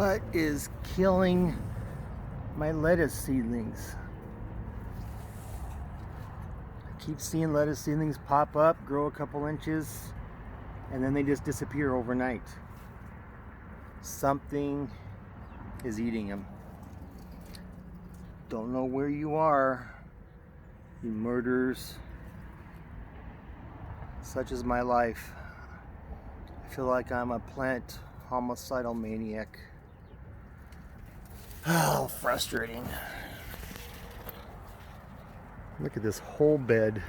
What is killing my lettuce seedlings? I keep seeing lettuce seedlings pop up, grow a couple inches, and then they just disappear overnight. Something is eating them. Don't know where you are, you murderers. Such is my life. I feel like I'm a plant homicidal maniac. Oh, frustrating. Look at this whole bed.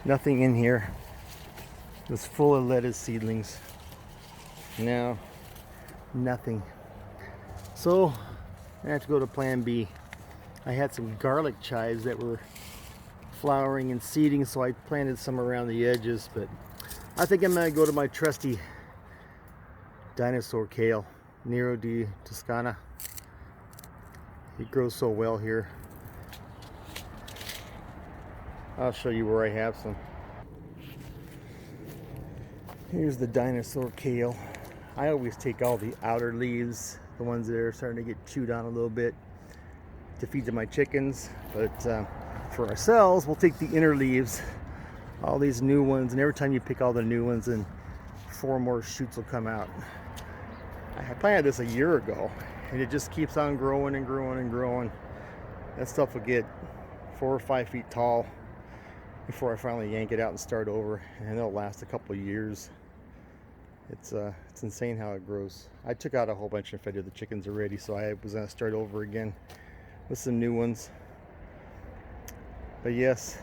Nothing in here. It was full of lettuce seedlings. Now, nothing. So, I have to go to plan B. I had some garlic chives that were flowering and seeding, so I planted some around the edges, but I think I'm going to go to my trusty dinosaur kale, Nero di Toscana. It grows so well here. I'll show you where I have some. Here's the dinosaur kale. I always take all the outer leaves, the ones that are starting to get chewed on a little bit, to feed to my chickens, but for ourselves, we'll take the inner leaves, all these new ones, and every time you pick all the new ones, and 4 more shoots will come out. I planted this a year ago, and it just keeps on growing and growing and growing. That stuff will get 4 or 5 feet tall before I finally yank it out and start over, and it'll last a couple of years. It's insane how it grows. I took out a whole bunch and fed to the chickens already, so I was going to start over again with some new ones. But yes,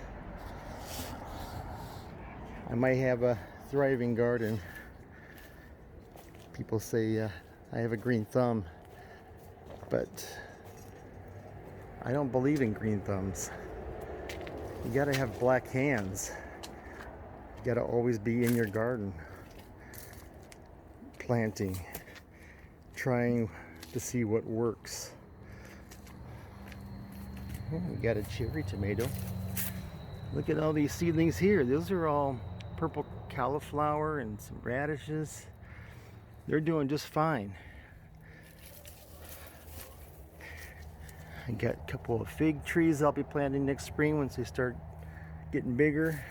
I might have a thriving garden. People say I have a green thumb, but I don't believe in green thumbs. You gotta have black hands. You gotta always be in your garden, planting, trying to see what works. Oh, we got a cherry tomato. Look at all these seedlings here. Those are all purple cauliflower and some radishes. They're doing just fine. I got a couple of fig trees I'll be planting next spring once they start getting bigger.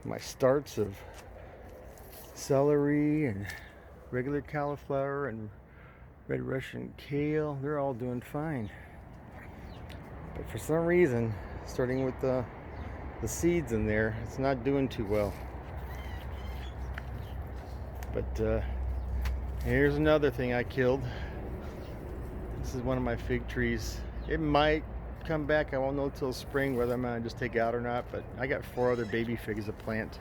My starts of celery and regular cauliflower and red Russian kale, they're all doing fine. But for some reason, starting with the seeds in there, it's not doing too well. But here's another thing I killed. This is one of my fig trees. It might come back. I won't know till spring whether I'm gonna just take it out or not, but I got 4 other baby figs to plant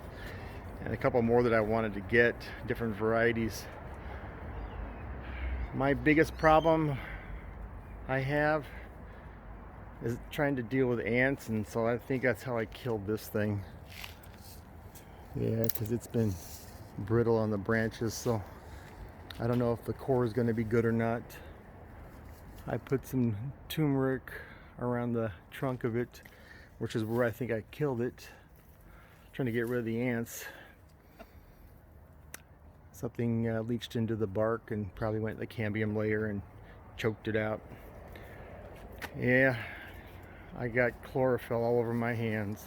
and a couple more that I wanted to get, different varieties. My biggest problem I have is trying to deal with ants, and so I think that's how I killed this thing. Yeah, because it's been brittle on the branches, so I don't know if the core is going to be good or not. I put some turmeric around the trunk of it, which is where I think I killed it, trying to get rid of the ants. Something leached into the bark and probably went in the cambium layer and choked it out. Yeah, I got chlorophyll all over my hands.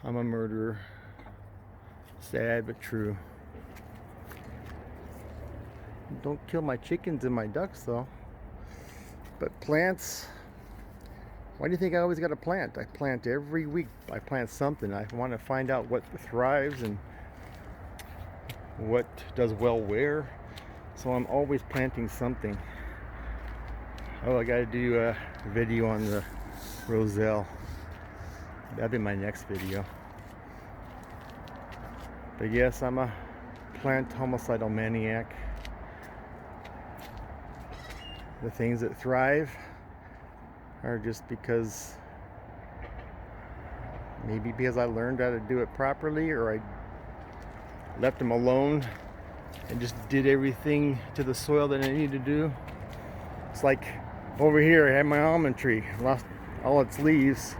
I'm a murderer. Sad but true. Don't kill my chickens and my ducks though. But plants, why do you think I always got to plant? I plant every week. I plant something. I want to find out what thrives and what does well where. So I'm always planting something. Oh, I got to do a video on the roselle. That'll be my next video. But yes, I'm a plant homicidal maniac. The things that thrive are just because I learned how to do it properly, or I left them alone and just did everything to the soil that I needed to do. It's like over here, I had my almond tree, lost all its leaves,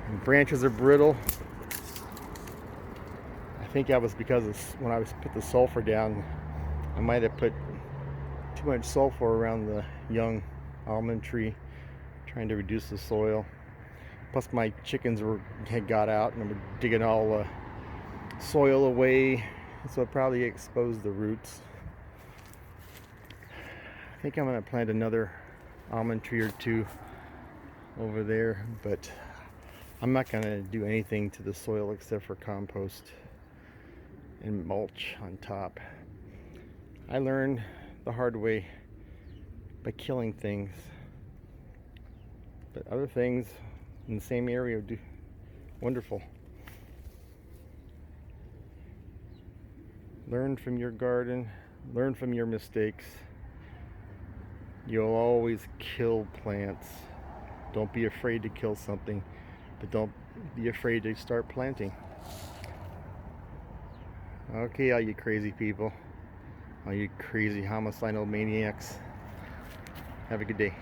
and branches are brittle. I think that was because of when I was put the sulfur down, I might have put too much sulfur around the young almond tree, trying to reduce the soil. Plus my chickens had got out and were digging all the soil away, so it probably exposed the roots. I think I'm going to plant another almond tree or two over there, but I'm not going to do anything to the soil except for compost and mulch on top. I learned the hard way by killing things, but other things in the same area do wonderful. Learn from your garden, learn from your mistakes. You'll always kill plants. Don't be afraid to kill something, but don't be afraid to start planting. Okay, all you crazy people, all you crazy homicidal maniacs, have a good day.